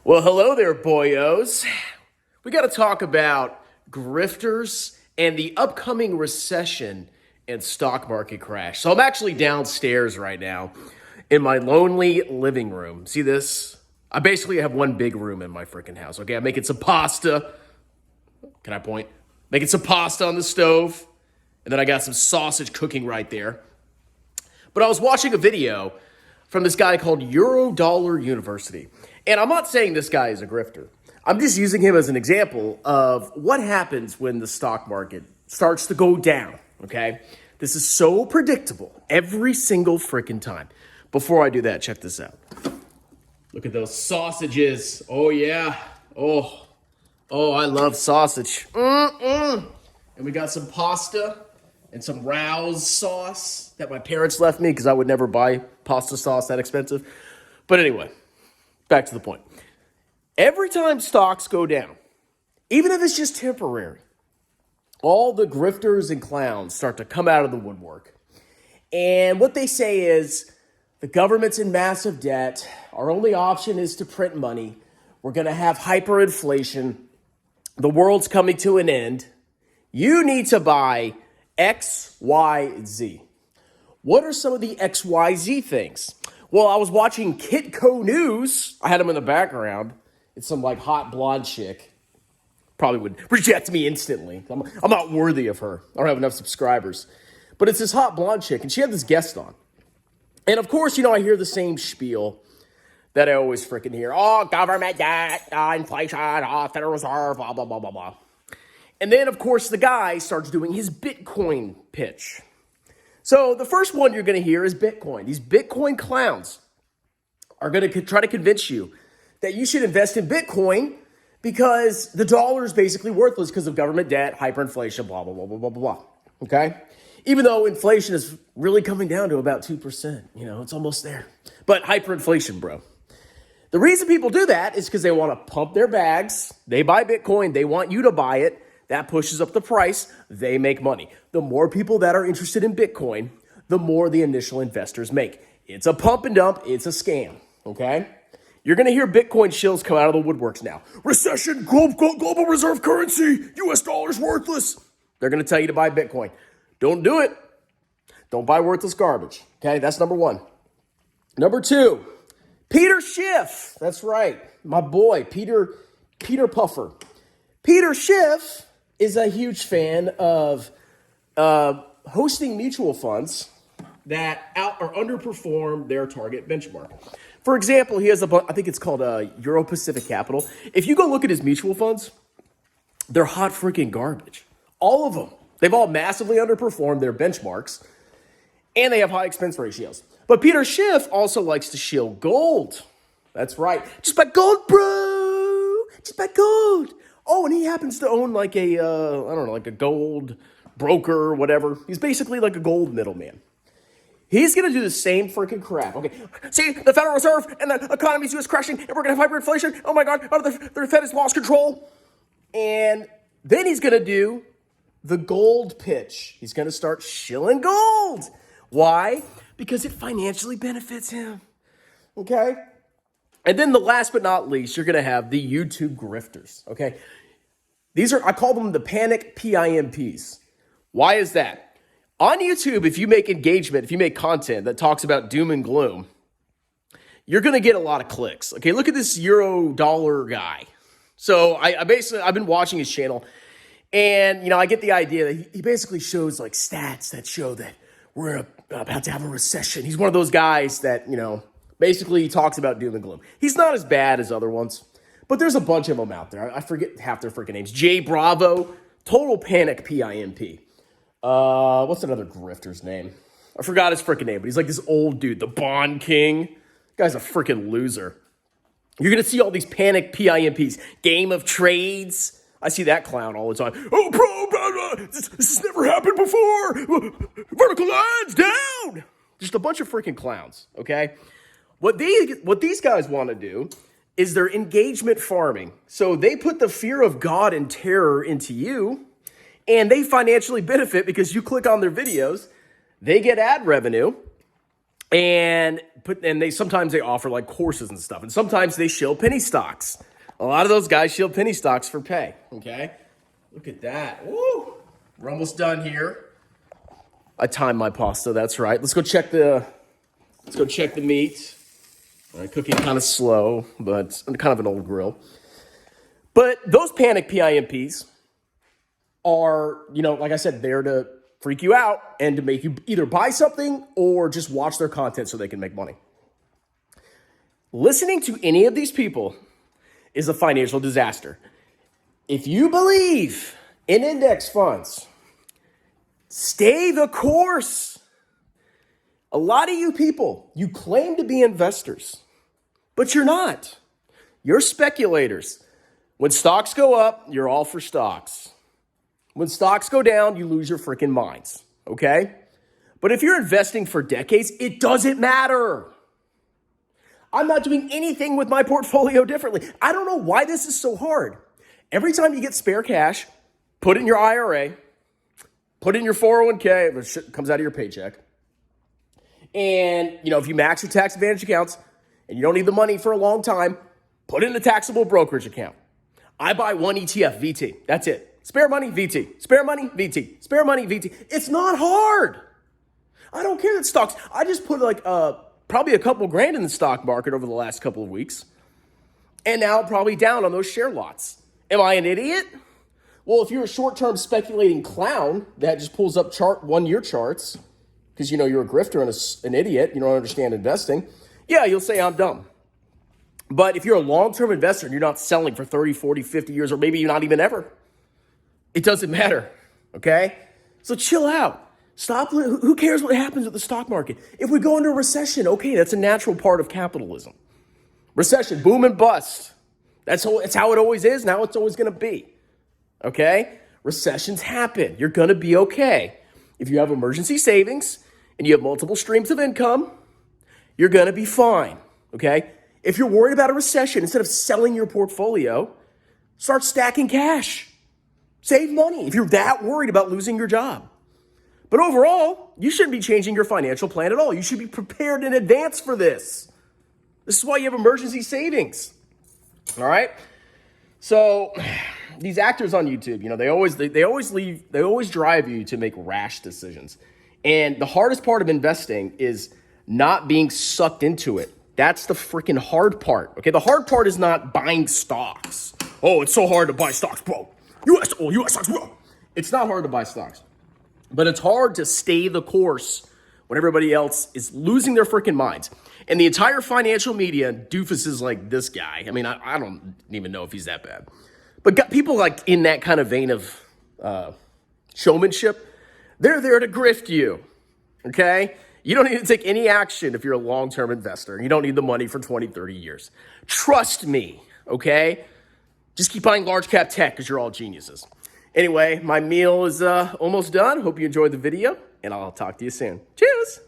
Well, hello there, boyos. We got to talk about grifters and the upcoming recession and stock market crash. So I'm actually downstairs right now in my lonely living room. See this? I basically have one big room in my freaking house. Okay, I'm making some pasta. Can I point? Making some pasta on the stove. And then I got some sausage cooking right there. But I was watching a video from this guy called Eurodollar University. And I'm not saying this guy is a grifter. I'm just using him as an example of what happens when the stock market starts to go down, okay? This is so predictable every single freaking time. Before I do that, check this out. Look at those sausages. Oh, yeah. Oh, I love sausage. And we got some pasta and some Rouse sauce that my parents left me because I would never buy pasta sauce that expensive. But anyway, back to the point. Every time stocks go down, even if it's just temporary, all the grifters and clowns start to come out of the woodwork. And what they say is, the government's in massive debt. Our only option is to print money. We're going to have hyperinflation. The world's coming to an end. You need to buy X, Y, Z. What are some of the XYZ things? Well, I was watching Kitco News. I had him in the background. It's some like hot blonde chick. Probably would reject me instantly. I'm not worthy of her. I don't have enough subscribers. But it's this hot blonde chick, and she had this guest on. And of course, I hear the same spiel that I always freaking hear. Oh, government debt, inflation, Federal Reserve, blah, blah, blah, blah, blah. And then, of course, the guy starts doing his Bitcoin pitch. So the first one you're going to hear is Bitcoin. These Bitcoin clowns are going to try to convince you that you should invest in Bitcoin because the dollar is basically worthless because of government debt, hyperinflation, blah, blah, blah, blah, blah, blah. Okay? Even though inflation is really coming down to about 2%. It's almost there. But hyperinflation, bro. The reason people do that is because they want to pump their bags. They buy Bitcoin. They want you to buy it. That pushes up the price. They make money. The more people that are interested in Bitcoin, the more the initial investors make. It's a pump and dump. It's a scam, okay? You're going to hear Bitcoin shills come out of the woodworks now. Recession, global reserve currency, US dollar's worthless. They're going to tell you to buy Bitcoin. Don't do it. Don't buy worthless garbage, okay? That's number one. Number two, Peter Schiff. That's right. My boy, Peter Puffer. Peter Schiff is a huge fan of hosting mutual funds that out or underperform their target benchmark. For example, he has I think it's called Euro Pacific Capital. If you go look at his mutual funds, they're hot freaking garbage. All of them. They've all massively underperformed their benchmarks, and they have high expense ratios. But Peter Schiff also likes to shill gold. That's right. Just buy gold, bro. Just buy gold. Oh, and he happens to own like a gold broker or whatever. He's basically like a gold middleman. He's going to do the same freaking crap. Okay, see, the Federal Reserve and the economy's just crashing, and we're going to have hyperinflation. Oh my God, the Fed has lost control. And then he's going to do the gold pitch. He's going to start shilling gold. Why? Because it financially benefits him. Okay? And then the last but not least, you're going to have the YouTube grifters, okay? I call them the panic PIMPs. Why is that? On YouTube, if you make engagement, if you make content that talks about doom and gloom, you're going to get a lot of clicks. Okay, look at this Eurodollar guy. So I've been watching his channel, and, I get the idea that he basically shows like stats that show that we're about to have a recession. He's one of those guys that, basically, he talks about doom and gloom. He's not as bad as other ones, but there's a bunch of them out there. I forget half their freaking names. Jay Bravo, total panic PIMP. What's another grifter's name? I forgot his freaking name, but he's like this old dude, the Bond King. Guy's a freaking loser. You're going to see all these panic PIMPs. Game of Trades. I see that clown all the time. Oh, bro, this has never happened before. Vertical lines down. Just a bunch of freaking clowns, okay? What these guys want to do is their engagement farming. So they put the fear of God and terror into you, and they financially benefit because you click on their videos. They get ad revenue. And sometimes they offer like courses and stuff. And sometimes they shill penny stocks. A lot of those guys shill penny stocks for pay. Okay. Look at that. Woo. We're almost done here. I timed my pasta. That's right. Let's go check the meat. Cooking kind of slow, but kind of an old grill. But those panic PIMPs are, like I said, there to freak you out and to make you either buy something or just watch their content so they can make money. Listening to any of these people is a financial disaster. If you believe in index funds, stay the course. A lot of you people, you claim to be investors, but you're not. You're speculators. When stocks go up, you're all for stocks. When stocks go down, you lose your freaking minds, okay? But if you're investing for decades, it doesn't matter. I'm not doing anything with my portfolio differently. I don't know why this is so hard. Every time you get spare cash, put it in your IRA, put it in your 401k, which comes out of your paycheck. And, if you max your tax advantage accounts and you don't need the money for a long time, put it in a taxable brokerage account. I buy one ETF, VT. That's it. Spare money, VT. Spare money, VT. Spare money, VT. It's not hard. I don't care that stocks. I just put probably a couple grand in the stock market over the last couple of weeks. And now probably down on those share lots. Am I an idiot? Well, if you're a short-term speculating clown that just pulls up 1-year charts, because you're a grifter and an idiot, you don't understand investing, yeah, you'll say I'm dumb. But if you're a long-term investor and you're not selling for 30, 40, 50 years, or maybe you're not even ever, it doesn't matter, okay? So chill out. Stop. Who cares what happens with the stock market? If we go into a recession, okay, that's a natural part of capitalism. Recession, boom and bust. It's how it always is. Now it's always going to be, okay? Recessions happen. You're going to be okay. If you have emergency savings and you have multiple streams of income, you're going to be fine, okay? If you're worried about a recession, instead of selling your portfolio, start stacking cash. Save money if you're that worried about losing your job. But overall, you shouldn't be changing your financial plan at all. You should be prepared in advance for this. This is why you have emergency savings. All right? So these actors on YouTube, they always drive you to make rash decisions. And the hardest part of investing is not being sucked into it. That's the freaking hard part. Okay, the hard part is not buying stocks. Oh, it's so hard to buy stocks, bro. US stocks, bro. It's not hard to buy stocks. But it's hard to stay the course when everybody else is losing their freaking minds. And the entire financial media, doofuses like this guy, I mean, I don't even know if he's that bad. But got people like in that kind of vein of showmanship, they're there to grift you, okay? You don't need to take any action if you're a long-term investor. You don't need the money for 20, 30 years. Trust me, okay? Just keep buying large cap tech because you're all geniuses. Anyway, my meal is almost done. Hope you enjoyed the video, and I'll talk to you soon. Cheers.